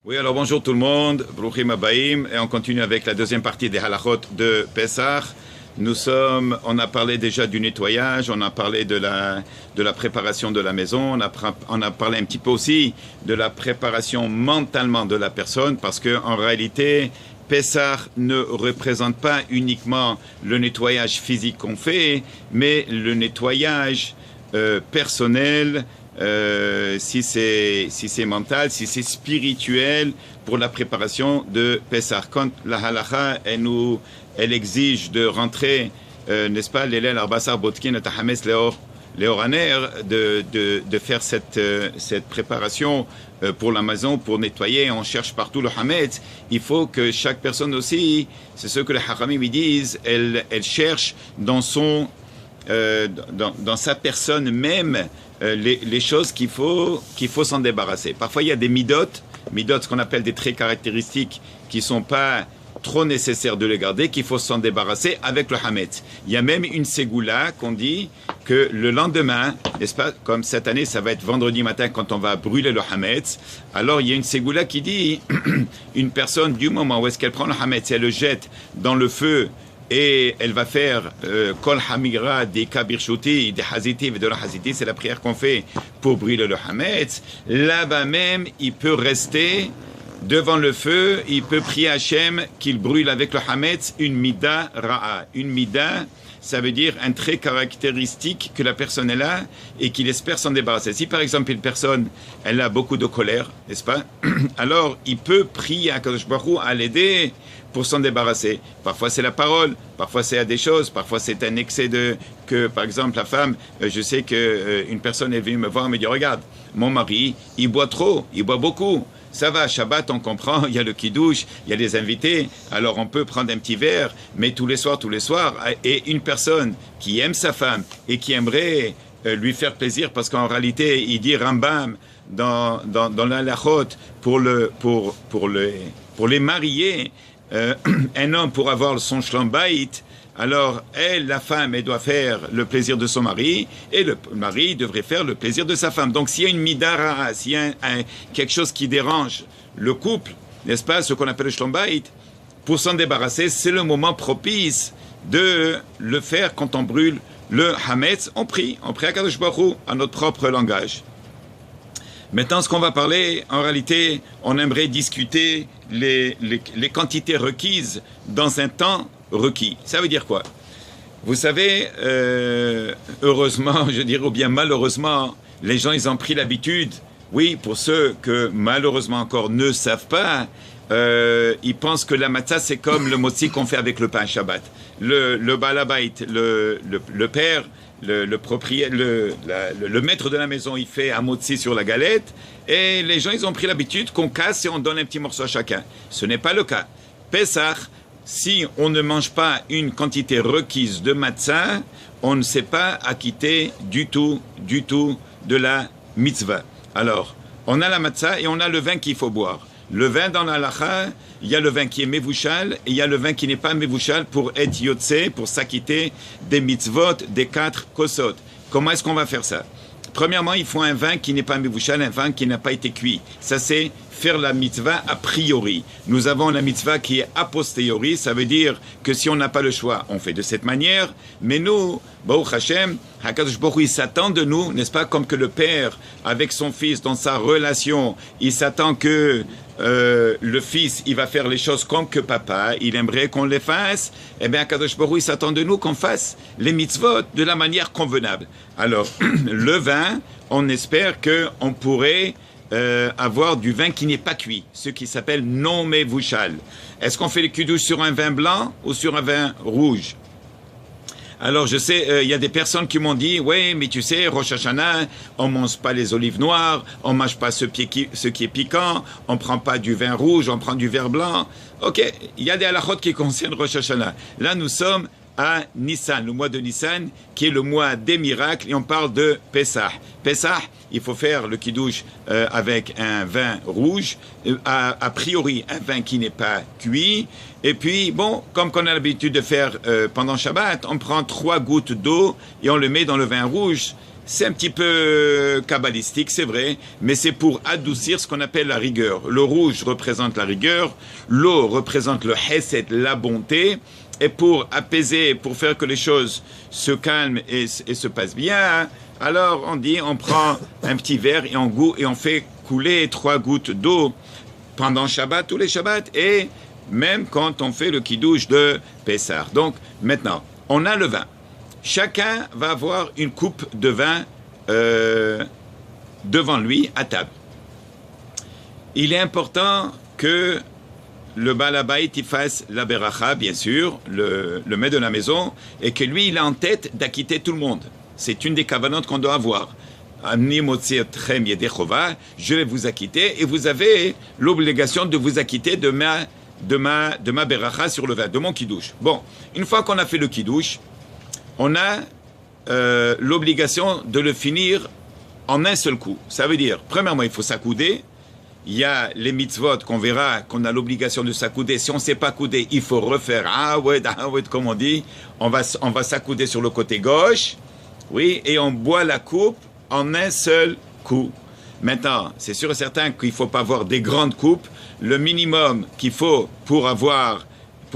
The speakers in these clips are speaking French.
Oui, alors bonjour tout le monde, Bruchim Abaim, et on continue avec la deuxième partie des halachot de Pessah. On a parlé déjà du nettoyage, on a parlé de la préparation de la maison, on a parlé un petit peu aussi de la préparation mentalement de la personne, parce que en réalité, Pessah ne représente pas uniquement le nettoyage physique qu'on fait, mais le nettoyage personnel, si c'est mental, si c'est spirituel pour la préparation de Pessah. Quand la halakha, elle exige de rentrer, n'est-ce pas, l'élève arbasar botkin et tahames léoraner, de faire cette préparation pour la maison, pour nettoyer. On cherche partout le hametz. Il faut que chaque personne aussi, c'est ce que les hachamim disent, elle cherche dans sa personne même les choses qu'il faut s'en débarrasser. Parfois, il y a des midot, ce qu'on appelle des traits caractéristiques qui sont pas trop nécessaires de les garder, qu'il faut s'en débarrasser avec le hametz. Il y a même une ségoula qu'on dit que le lendemain, n'est-ce pas, comme cette année, ça va être vendredi matin quand on va brûler le hametz, alors il y a une ségoula qui dit une personne, du moment où est-ce qu'elle prend le hametz, elle le jette dans le feu, et elle va faire kol hamira des kabirchouti, des haziti, de la haziti, c'est la prière qu'on fait pour brûler le hametz. Là-bas même, il peut rester devant le feu, il peut prier Hachem qu'il brûle avec le hametz une mida ra'a. Une mida, ça veut dire un trait caractéristique que la personne est là et qu'il espère s'en débarrasser. Si par exemple une personne, elle a beaucoup de colère, n'est-ce pas? Alors il peut prier à Kadosh Baruch Hu à l'aider pour s'en débarrasser. Parfois c'est la parole, parfois c'est à des choses, parfois c'est un excès que par exemple la femme, je sais que une personne est venue me voir et me dit regarde, mon mari, il boit trop, il boit beaucoup. Ça va, Shabbat, on comprend, il y a le kiddush, il y a les invités, alors on peut prendre un petit verre, mais tous les soirs, et une personne qui aime sa femme et qui aimerait lui faire plaisir, parce qu'en réalité, il dit Rambam dans la halachot pour les mariés, un homme pour avoir son shlom bayit, alors elle, la femme, elle doit faire le plaisir de son mari et le mari devrait faire le plaisir de sa femme. Donc s'il y a une midara, s'il y a quelque chose qui dérange le couple, n'est-ce pas, ce qu'on appelle le shlom bayit, pour s'en débarrasser, c'est le moment propice de le faire quand on brûle le hametz. On prie à Kadosh Baruch Hu, à notre propre langage. Maintenant, ce qu'on va parler, en réalité, on aimerait discuter les quantités requises dans un temps requis. Ça veut dire quoi? Vous savez, heureusement, je dirais, ou bien malheureusement, les gens, ils ont pris l'habitude. Oui, pour ceux que malheureusement encore ne savent pas, ils pensent que la matzah, c'est comme le motzi qu'on fait avec le pain Shabbat. Le balabait, le père, le propriétaire, le maître de la maison, il fait un motzi sur la galette, et les gens, ils ont pris l'habitude qu'on casse et on donne un petit morceau à chacun. Ce n'est pas le cas. Pessah, si on ne mange pas une quantité requise de matzah, on ne s'est pas acquitté du tout de la mitzvah. Alors, on a la matzah et on a le vin qu'il faut boire. Le vin dans la halacha, il y a le vin qui est mevushal et il y a le vin qui n'est pas mevushal pour être yotze, pour s'acquitter des mitzvot, des 4 kosot. Comment est-ce qu'on va faire ça? Premièrement, il faut un vin qui n'est pas mevushal, un vin qui n'a pas été cuit. Ça, c'est faire la mitzvah a priori. Nous avons la mitzvah qui est a posteriori, ça veut dire que si on n'a pas le choix, on fait de cette manière, mais nous, Baruch Hashem, HaKadosh Baruch Hu, il s'attend de nous, n'est-ce pas, comme que le père, avec son fils, dans sa relation, il s'attend que le fils, il va faire les choses comme que papa, il aimerait qu'on les fasse, eh bien, HaKadosh Baruch Hu, il s'attend de nous qu'on fasse les mitzvot de la manière convenable. Alors, le vin, on espère qu'on pourrait avoir du vin qui n'est pas cuit, ce qui s'appelle non mevushal. Est-ce qu'on fait le kiddush sur un vin blanc ou sur un vin rouge? Alors je sais, il y a des personnes qui m'ont dit, oui, mais tu sais, Rosh Hashanah, on mange pas les olives noires, on mange pas ce qui est piquant, on prend pas du vin rouge, on prend du vin blanc. Ok, il y a des halachot qui concernent Rosh Hashanah. Là, nous sommes à Nissan, le mois de Nissan, qui est le mois des miracles, et on parle de Pessah. Pessah, il faut faire le kiddush avec un vin rouge, a priori un vin qui n'est pas cuit, et puis, bon, comme qu'on a l'habitude de faire pendant Shabbat, on prend 3 gouttes d'eau et on le met dans le vin rouge, c'est un petit peu kabbalistique, c'est vrai, mais c'est pour adoucir ce qu'on appelle la rigueur. Le rouge représente la rigueur, l'eau représente le hesed, la bonté, et pour apaiser, pour faire que les choses se calment et se passent bien, alors on dit, on prend un petit verre et on fait couler 3 gouttes d'eau pendant Shabbat, tous les Shabbats, et même quand on fait le kiddush de Pessah. Donc maintenant, on a le vin. Chacun va avoir une coupe de vin devant lui à table. Il est important que le Baal Habayit il fasse la beracha, bien sûr, le maître de la maison, et que lui, il a en tête d'acquitter tout le monde. C'est une des kavanotes qu'on doit avoir. Je vais vous acquitter, et vous avez l'obligation de vous acquitter de ma beracha sur le vin, de mon kiddush. Bon, une fois qu'on a fait le kiddush, on a l'obligation de le finir en un seul coup. Ça veut dire, premièrement, il faut s'accouder. Il y a les mitzvot qu'on verra, qu'on a l'obligation de s'accouder. Si on ne s'est pas coudé, il faut refaire comme on dit. On va s'accouder sur le côté gauche, oui, et on boit la coupe en un seul coup. Maintenant, c'est sûr et certain qu'il ne faut pas avoir des grandes coupes. Le minimum qu'il faut pour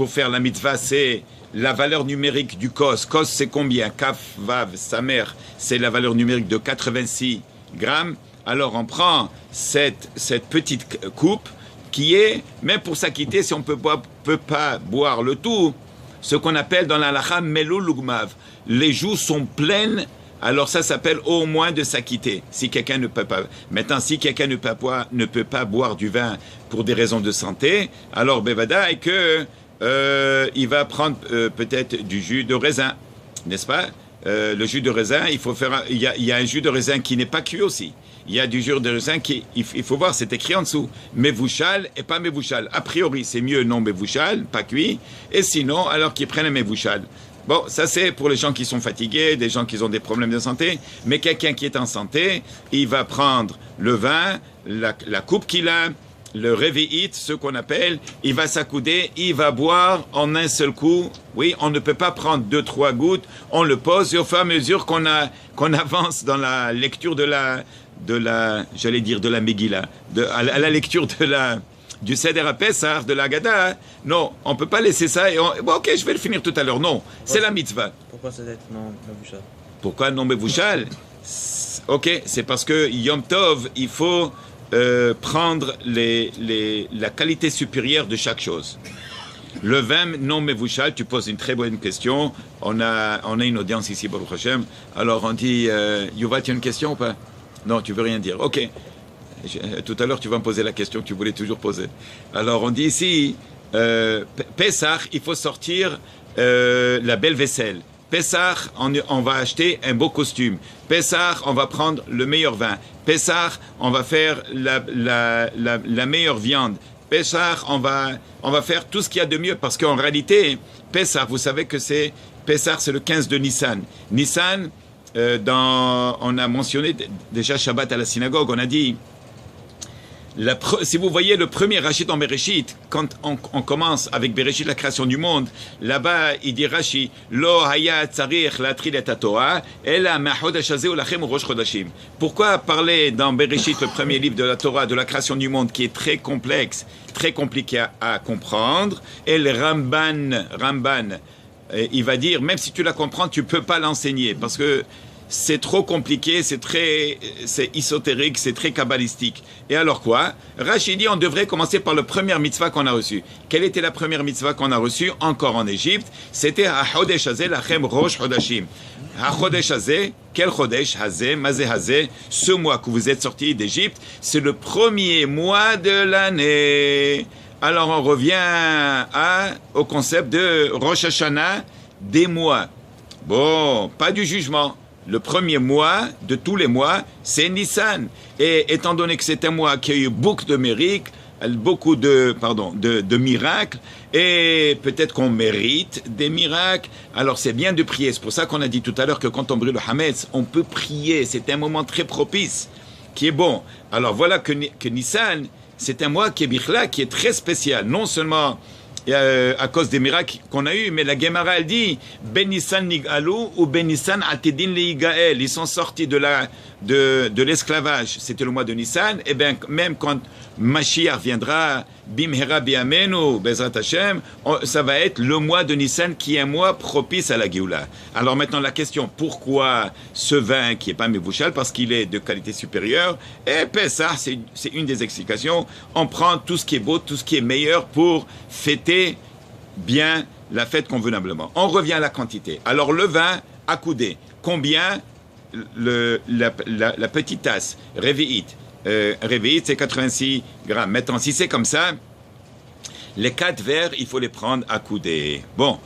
faire la mitzvah, c'est la valeur numérique du kos. Kos, c'est combien? Kaf, vav, sa mère, c'est la valeur numérique de 86 grammes. Alors, on prend cette petite coupe qui est, même pour s'acquitter, si on ne peut pas boire le tout, ce qu'on appelle dans la halakha melul lugmav. Les joues sont pleines, alors ça s'appelle au moins de s'acquitter. Si quelqu'un ne peut pas. Maintenant, si quelqu'un ne peut pas boire du vin pour des raisons de santé, alors bevada est que il va prendre peut-être du jus de raisin, n'est-ce pas? Le jus de raisin, il y a un jus de raisin qui n'est pas cuit aussi. Il y a du jus de raisin il faut voir, c'est écrit en dessous. Mevouchal et pas mevouchal. A priori, c'est mieux non mevouchal, pas cuit. Et sinon, alors qu'ils prennent un mevouchal. Bon, ça c'est pour les gens qui sont fatigués, des gens qui ont des problèmes de santé. Mais quelqu'un qui est en santé, il va prendre le vin, la coupe qu'il a, le réveillite, ce qu'on appelle, il va s'accouder, il va boire en un seul coup. Oui, on ne peut pas prendre 2-3 gouttes, on le pose, et au fur et à mesure qu'on avance dans la lecture de la Megillah, à la lecture du Seder HaPesach, de la Haggadah, non, on ne peut pas laisser ça, bon, ok, je vais le finir tout à l'heure, non, c'est la mitzvah. Pourquoi ça doit être non mevouchal? Pourquoi non mevouchal? Ok, c'est parce que Yom Tov, il faut prendre la qualité supérieure de chaque chose. Le vin non mevouchal, tu poses une très bonne question. On a une audience ici, Baruch Hashem. Alors on dit, Yuval, tu as une question ou pas? Non, tu veux rien dire. Ok. Tout à l'heure, tu vas me poser la question que tu voulais toujours poser. Alors on dit ici, Pessah, il faut sortir la belle vaisselle. Pessah, on va acheter un beau costume. Pessah, on va prendre le meilleur vin. Pessah, on va faire la meilleure viande. Pessah, on va faire tout ce qu'il y a de mieux. Parce qu'en réalité, Pessah, vous savez que Pessah, c'est le 15 de Nissan. Nissan, on a mentionné déjà Shabbat à la synagogue, on a dit, si vous voyez le premier Rashi dans Bereshit, quand on commence avec Bereshit, la création du monde, là-bas, il dit Rashi, Lo haya tzarich latrid et Torah, ela ma'chodesh hazeh ulachem urosh chodashim. Pourquoi parler dans Bereshit, le premier livre de la Torah, de la création du monde, qui est très complexe, très compliqué à comprendre, et le Ramban, il va dire, même si tu la comprends, tu ne peux pas l'enseigner, parce que c'est trop compliqué, c'est ésotérique, c'est très kabbalistique. Et alors quoi? Rashi dit on devrait commencer par la première mitzvah qu'on a reçue. Quelle était la première mitzvah qu'on a reçue encore en Égypte? C'était HaChodesh Hazeh Lachem Rosh Chodashim. HaChodesh Hazeh, quel Chodesh Hazeh, Mazeh Hazeh, ce mois que vous êtes sortis d'Égypte, c'est le premier mois de l'année. Alors on revient au concept de Rosh Hashanah, des mois. Bon, pas du jugement. Le premier mois de tous les mois, c'est Nissan. Et étant donné que c'est un mois qui a eu beaucoup de mérites, de miracles, et peut-être qu'on mérite des miracles, alors c'est bien de prier. C'est pour ça qu'on a dit tout à l'heure que quand on brûle le Hametz, on peut prier. C'est un moment très propice, qui est bon. Alors voilà que Nissan, c'est un mois qui est bichla, qui est très spécial. Non seulement à cause des miracles qu'on a eus. Mais la Gemara, elle dit Benissan Nigalu ou Benissan Atidin Ligael. Ils sont sortis de l'esclavage. C'était le mois de Nissan. Et bien, même quand Mashiach viendra, Bimhera Biamenu, Bezrat Hashem, ça va être le mois de Nissan qui est un mois propice à la Géoula. Alors maintenant, la question, pourquoi ce vin qui n'est pas Mevouchal? Parce qu'il est de qualité supérieure. Et Pessah, c'est une des explications. On prend tout ce qui est beau, tout ce qui est meilleur pour fêter bien la fête convenablement. On revient à la quantité. Alors le vin à coudé, combien la petite tasse, Réveillite, c'est 86 grammes. Maintenant, si c'est comme ça, les 4 verres, il faut les prendre à coudé. Bon,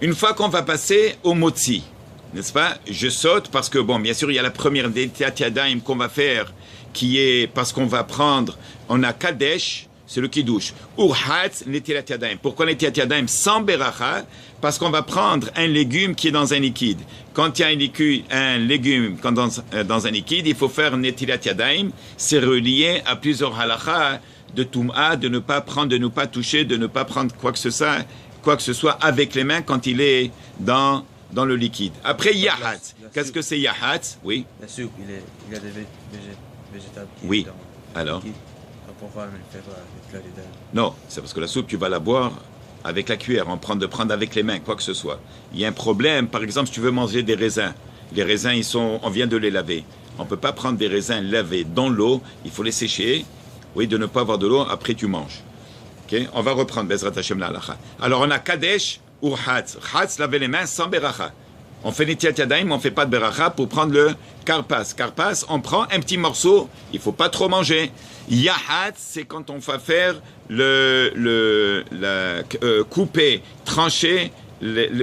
une fois qu'on va passer au motzi, n'est-ce pas? Je saute parce que, bon, bien sûr, il y a la première Netilat Yadayim qu'on va faire, qui est parce qu'on va prendre, on a Kadesh, c'est le Kiddush. Urhatz, Netilat Yadayim. Pourquoi Netilat Yadayim sans Beracha? Parce qu'on va prendre un légume qui est dans un liquide. Quand il y a un légume dans un liquide, il faut faire Netilat Yadayim. C'est relié à plusieurs halachas de Toum'a, de ne pas prendre, de ne pas toucher, de ne pas prendre quoi que ce soit avec les mains quand il est dans le liquide. Après, Yahatz. Qu'est-ce que c'est Yahatz? Oui. La soupe, il y a des végétables qui oui. sont dans Alors le liquide. Pourquoi on ne le fait pas avec la dedans? Non, c'est parce que la soupe, tu vas la boire avec la cuillère, de prendre avec les mains, quoi que ce soit. Il y a un problème, par exemple, si tu veux manger des raisins. Les raisins, on vient de les laver. On ne peut pas prendre des raisins lavés dans l'eau, il faut les sécher. Oui, de ne pas avoir de l'eau, après tu manges. Okay? On va reprendre Bezrat Hashem la halacha. Alors on a Kadesh ou Hatz. Hatz, laver les mains sans Beracha. On fait Netilat Yadayim, on ne fait pas de Beracha pour prendre le Karpas. Karpas, on prend un petit morceau, il ne faut pas trop manger. Yahatz, c'est quand on va faire couper, trancher,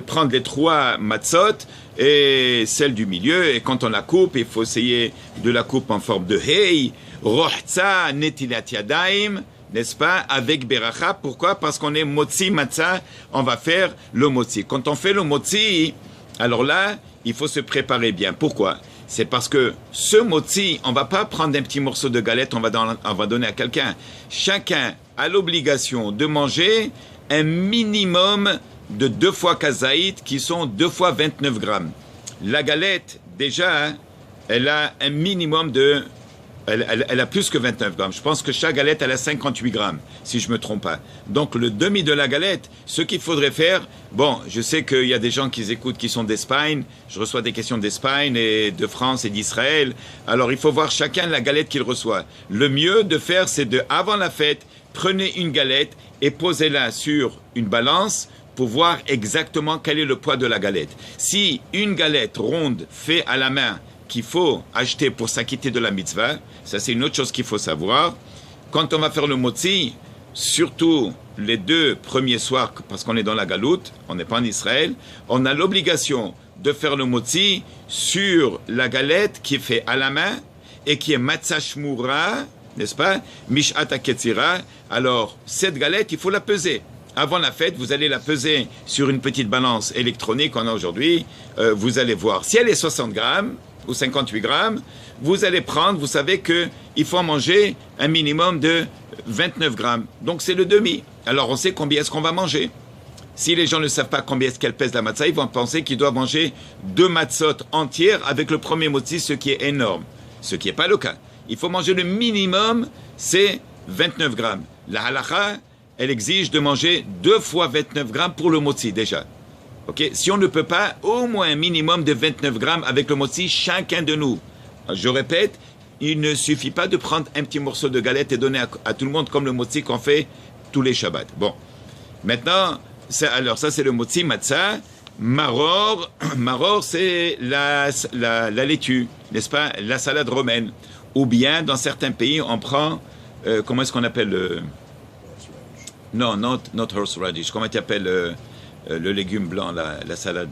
prendre les 3 matzot et celle du milieu. Et quand on la coupe, il faut essayer de la couper en forme de hey. Rohza Netilat Yadayim, n'est-ce pas, avec Beracha. Pourquoi? Parce qu'on est Motzi Matzah, on va faire le Motzi. Quand on fait le Motzi, alors là, il faut se préparer bien. Pourquoi? C'est parce que ce Motzi, on ne va pas prendre un petit morceau de galette, on va donner à quelqu'un. Chacun a l'obligation de manger un minimum de 2 fois kazaït, qui sont 2 fois 29 grammes. La galette, déjà, elle a un minimum de... Elle a plus que 29 grammes. Je pense que chaque galette, elle a 58 grammes, si je ne me trompe pas. Donc, le demi de la galette, ce qu'il faudrait faire... Bon, je sais qu'il y a des gens qui écoutent qui sont d'Espagne. Je reçois des questions d'Espagne et de France et d'Israël. Alors, il faut voir chacun la galette qu'il reçoit. Le mieux de faire, c'est avant la fête, prenez une galette et posez-la sur une balance pour voir exactement quel est le poids de la galette. Si une galette ronde faite à la main, qu'il faut acheter pour s'acquitter de la mitzvah, ça c'est une autre chose qu'il faut savoir. Quand on va faire le motzi, surtout les 2 premiers soirs, parce qu'on est dans la galoute, on n'est pas en Israël, on a l'obligation de faire le motzi sur la galette qui est faite à la main et qui est matzah shmura, n'est-ce pas, mishat haketzira. Alors cette galette, il faut la peser. Avant la fête, vous allez la peser sur une petite balance électronique qu'on a aujourd'hui. Vous allez voir si elle est 60 grammes, ou 58 grammes, vous allez prendre, vous savez qu'il faut en manger un minimum de 29 grammes. Donc c'est le demi. Alors on sait combien est-ce qu'on va manger. Si les gens ne savent pas combien est-ce qu'elle pèse la matzah, ils vont penser qu'ils doivent manger 2 matzot entières avec le premier motzi, ce qui est énorme. Ce qui n'est pas le cas. Il faut manger le minimum, c'est 29 grammes. La halacha, elle exige de manger 2 fois 29 grammes pour le motzi déjà. Okay? Si on ne peut pas, au moins un minimum de 29 grammes avec le motzi, chacun de nous. Je répète, il ne suffit pas de prendre un petit morceau de galette et donner à tout le monde comme le motzi qu'on fait tous les Shabbats. Bon, maintenant, alors ça c'est le motzi matzah. Maror, c'est la laitue, n'est-ce pas, la salade romaine. Ou bien, dans certains pays, on prend, comment est-ce qu'on appelle non, not horseradish, comment tu appelles le légume blanc, la salade,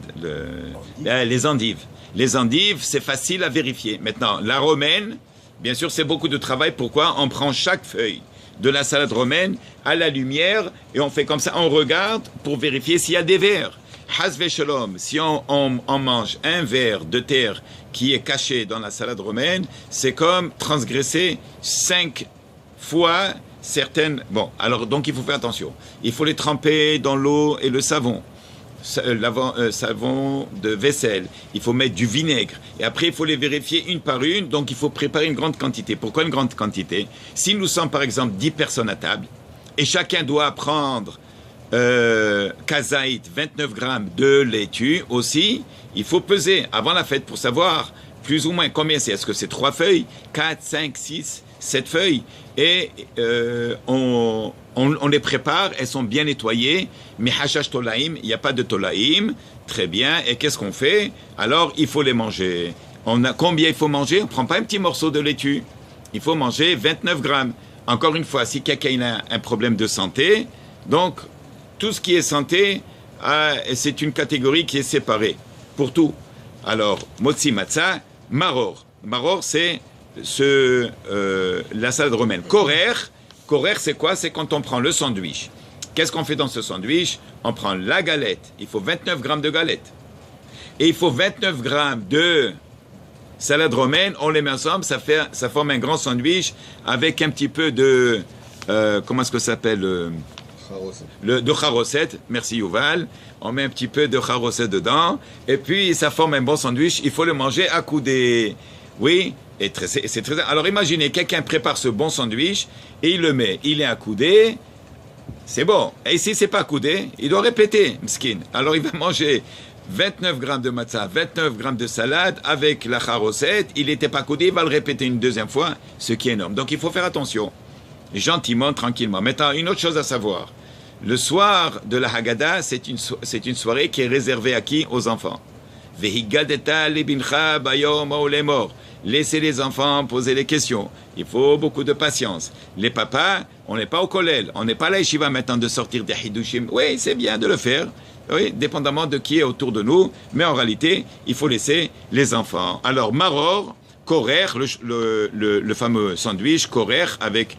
les endives. Les endives, c'est facile à vérifier. Maintenant, la romaine, bien sûr, c'est beaucoup de travail. Pourquoi? On prend chaque feuille de la salade romaine à la lumière et on fait comme ça, on regarde pour vérifier s'il y a des vers. Hasve shalom, si on mange un ver de terre qui est caché dans la salade romaine, c'est comme transgresser 5 fois certaines... Bon, alors donc il faut faire attention. Il faut les tremper dans l'eau et le savon. Savon de vaisselle, il faut mettre du vinaigre et après il faut les vérifier une par une, donc il faut préparer une grande quantité. Pourquoi une grande quantité? Si nous sommes par exemple 10 personnes à table et chacun doit prendre kazaït, 29 grammes de laitue aussi, il faut peser avant la fête pour savoir plus ou moins combien c'est. Est-ce que c'est 3 feuilles, 4, 5, 6, 7 feuilles? Et on les prépare, elles sont bien nettoyées, mais hashash tolaim, il n'y a pas de tolaim, très bien, et qu'est-ce qu'on fait? Alors, il faut les manger. Combien il faut manger? On ne prend pas un petit morceau de laitue, il faut manger 29 grammes. Encore une fois, si quelqu'un a un problème de santé, donc tout ce qui est santé, c'est une catégorie qui est séparée, pour tout. Alors, motzi matzah, maror. Maror, c'est la salade romaine. Korer, c'est quoi? C'est quand on prend le sandwich. Qu'est-ce qu'on fait dans ce sandwich? On prend la galette. Il faut 29 grammes de galette. Et il faut 29 grammes de salade romaine. On les met ensemble, ça forme un grand sandwich avec un petit peu de... comment est-ce que ça s'appelle de charoset. Merci Yuval. On met un petit peu de charoset dedans. Et puis, ça forme un bon sandwich. Il faut le manger accoudé. Oui, et c'est très... Alors imaginez, quelqu'un prépare ce bon sandwich et il le met, il est accoudé, c'est bon. Et si c'est pas accoudé, il doit répéter, m'skin. Alors il va manger 29 grammes de matzah, 29 grammes de salade avec la charoset, il n'était pas accoudé, il va le répéter une deuxième fois, ce qui est énorme. Donc il faut faire attention, gentiment, tranquillement. Maintenant, une autre chose à savoir, le soir de la Haggadah, c'est une soirée qui est réservée à qui? Aux enfants. Laissez les enfants poser les questions. Il faut beaucoup de patience. Les papas, on n'est pas au kollel. On n'est pas à la yeshiva maintenant de sortir des hidushim. Oui, c'est bien de le faire. Oui, dépendamment de qui est autour de nous. Mais en réalité, il faut laisser les enfants. Alors, maror, korer, le fameux sandwich, korer avec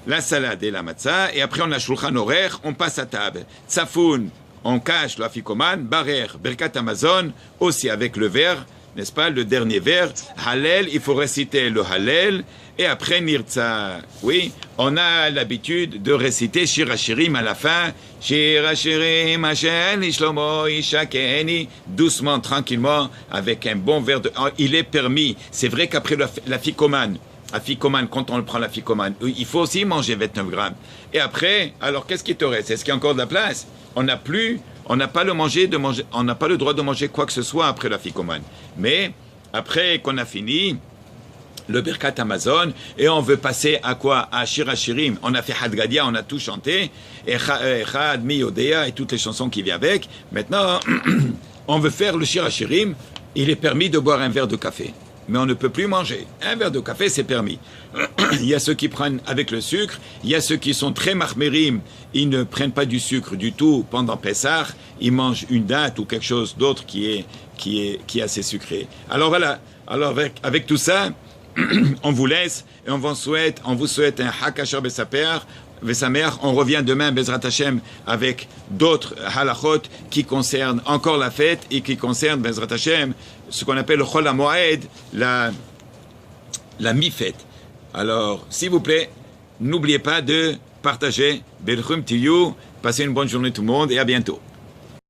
la salade et la matzah. Et après, on a shulchan orer, on passe à table. Tsafoun, on cache l'afikoman. Barer, berkat Amazon, aussi avec le verre. N'est-ce pas, le dernier vers, Hallel, il faut réciter le Hallel, et après Nirtza. Oui, on a l'habitude de réciter Shir HaShirim à la fin, Shir HaShirim, Hashem, Ishlomo, Ishakeni, doucement, tranquillement, avec un bon verre de... Il est permis, c'est vrai qu'après la ficomane, quand on prend la ficomane, il faut aussi manger 29 grammes. Et après, alors qu'est-ce qui te reste? Est-ce qu'il y a encore de la place? On n'a pas le droit de manger quoi que ce soit après la ficomane. Mais après qu'on a fini le Birkat Amazon et on veut passer à quoi? À Shir HaShirim. On a fait Hadgadia, on a tout chanté, et Chad Mi Yodea et toutes les chansons qui viennent avec. Maintenant, on veut faire le Shir HaShirim. Il est permis de boire un verre de café. Mais on ne peut plus manger. Un verre de café, c'est permis. Il y a ceux qui prennent avec le sucre, il y a ceux qui sont très mahmérim, ils ne prennent pas du sucre du tout pendant Pessah, ils mangent une date ou quelque chose d'autre qui est assez sucré. Alors voilà, alors avec tout ça, on vous laisse et on vous souhaite un Hakasher Besamer. On revient demain, Bezrat Hashem, avec d'autres halachot qui concernent encore la fête et qui concernent, Bezrat Hashem, ce qu'on appelle le Chol HaMoed, la mi-fête. Alors, s'il vous plaît, n'oubliez pas de partager. Belchum Tiyu, passez une bonne journée tout le monde et à bientôt.